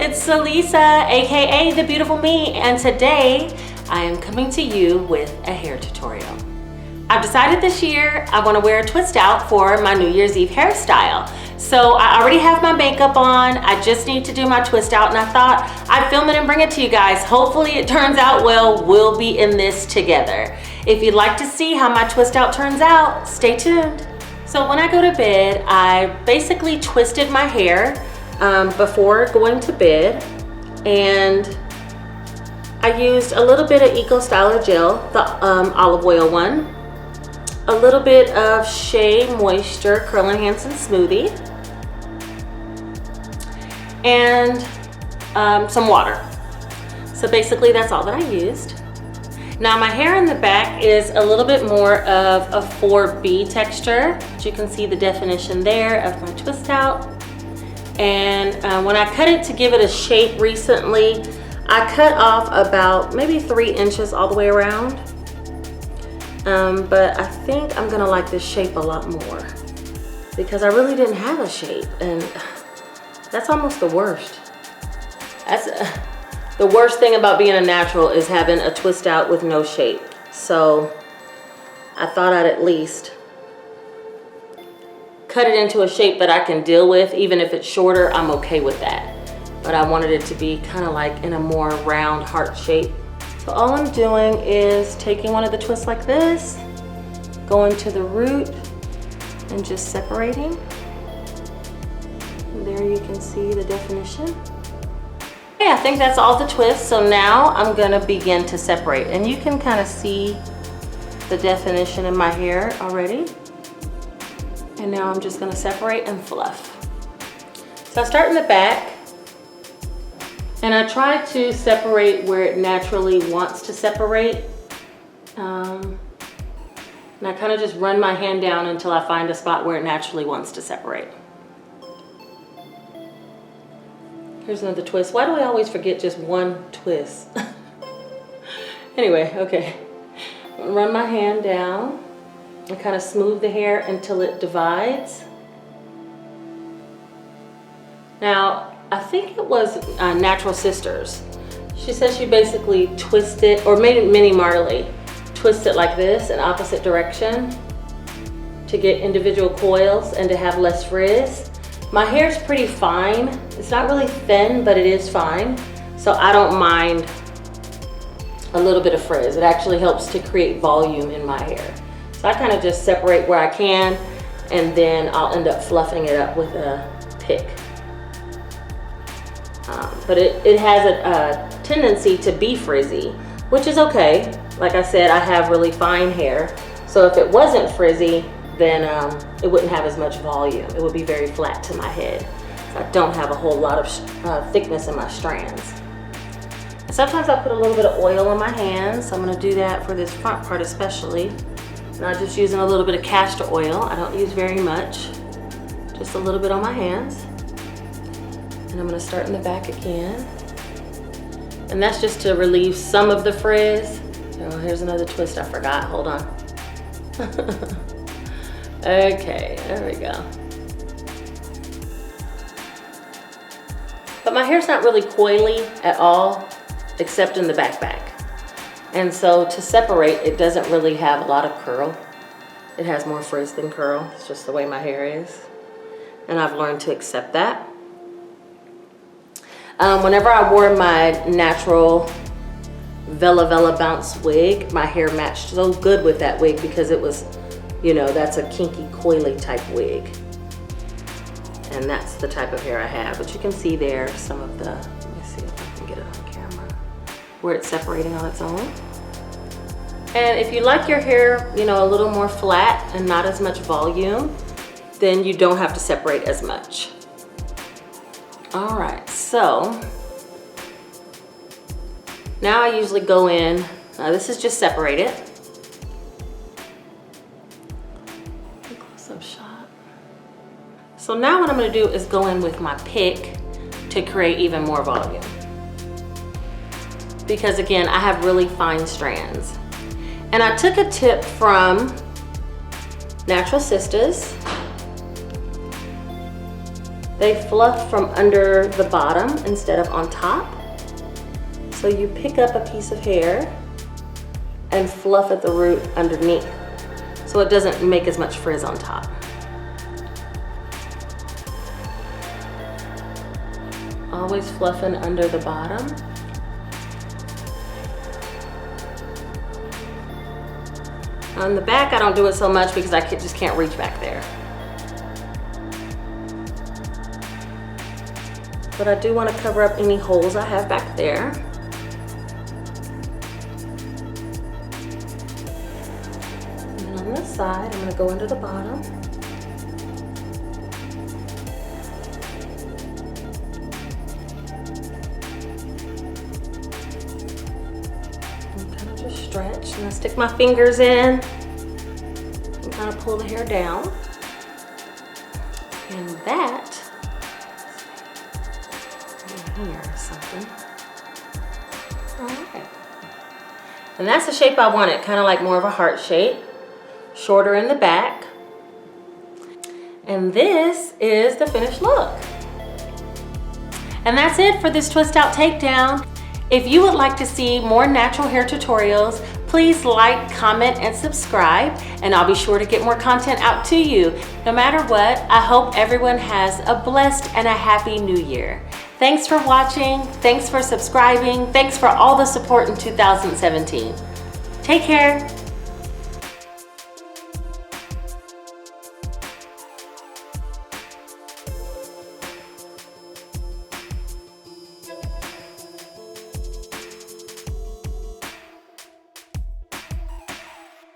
it's Salisa, aka the Beautiful Me, and today I am coming to you with a hair tutorial. I've decided this year I want to wear a twist out for my New Year's Eve hairstyle. So I already have my makeup on, I just need to do my twist out, and I thought I'd film it and bring it to you guys. Hopefully it turns out well. We'll be in this together. If you'd like to see how my twist out turns out, stay tuned. So when I go to bed, I basically twisted my hair before going to bed, and I used a little bit of Eco Styler gel, the olive oil one, a little bit of Shea Moisture Curl Enhancing Smoothie, and some water. So basically that's all that I used. Now my hair in the back is a little bit more of a 4B texture. As you can see the definition there of my twist out. And when I cut it to give it a shape recently, I cut off about maybe 3 inches all the way around. But I think I'm gonna like this shape a lot more because I really didn't have a shape, and that's almost the worst. That's the worst thing about being a natural is having a twist out with no shape. So I thought I'd at least cut it into a shape that I can deal with. Even if it's shorter, I'm okay with that. But I wanted it to be kind of like in a more round heart shape. So all I'm doing is taking one of the twists like this, going to the root and just separating. And there you can see the definition. Okay, I think that's all the twists. So now I'm gonna begin to separate. And you can kind of see the definition in my hair already. And now I'm just gonna separate and fluff. So I start in the back, and I try to separate where it naturally wants to separate. And I kind of just run my hand down until I find a spot where it naturally wants to separate. Here's another twist. Why do I always forget just one twist? Anyway, okay. Run my hand down and kind of smooth the hair until it divides. Now, I think it was Natural Sisters. She said she basically twisted, or made it mini Marley, twist it like this in opposite direction to get individual coils and to have less frizz. My hair's pretty fine. It's not really thin, but it is fine. So I don't mind a little bit of frizz. It actually helps to create volume in my hair. So I kind of just separate where I can, and then I'll end up fluffing it up with a pick. But it has a tendency to be frizzy, which is okay. Like I said, I have really fine hair. So if it wasn't frizzy, then it wouldn't have as much volume. It would be very flat to my head. So I don't have a whole lot of thickness in my strands. Sometimes I put a little bit of oil on my hands. So I'm gonna do that for this front part especially. And I'm just using a little bit of castor oil. I don't use very much, just a little bit on my hands. And I'm gonna start in the back again. And that's just to relieve some of the frizz. Oh, here's another twist I forgot, hold on. Okay, there we go. But my hair's not really coily at all, except in the back. And so to separate, it doesn't really have a lot of curl. It has more frizz than curl. It's just the way my hair is. And I've learned to accept that. Whenever I wore my natural Vela bounce wig, my hair matched so good with that wig because it was, you know, that's a kinky, coily type wig. And that's the type of hair I have. But you can see there some of the, let me see if I can get it on camera, where it's separating on its own. And if you like your hair, you know, a little more flat and not as much volume, then you don't have to separate as much. All right, so now I usually go in, this is just separated. Close-up shot. So now what I'm gonna do is go in with my pick to create even more volume. Because again, I have really fine strands. And I took a tip from Natural Sisters. they fluff from under the bottom instead of on top. So you pick up a piece of hair and fluff at the root underneath, so it doesn't make as much frizz on top. Always fluffing under the bottom. On the back, I don't do it so much because I just can't reach back there. But I do want to cover up any holes I have back there. And on this side, I'm going to go into the bottom. And kind of just stretch, and I stick my fingers in and kind of pull the hair down. And that here or something. All right. And that's the shape I wanted, kind of like more of a heart shape, shorter in the back. And this is the finished look. And that's it for this twist out takedown. If you would like to see more natural hair tutorials, please like, comment, and subscribe, and I'll be sure to get more content out to you. No matter what, I hope everyone has a blessed and a happy new year. Thanks for watching, thanks for subscribing, thanks for all the support in 2017. Take care.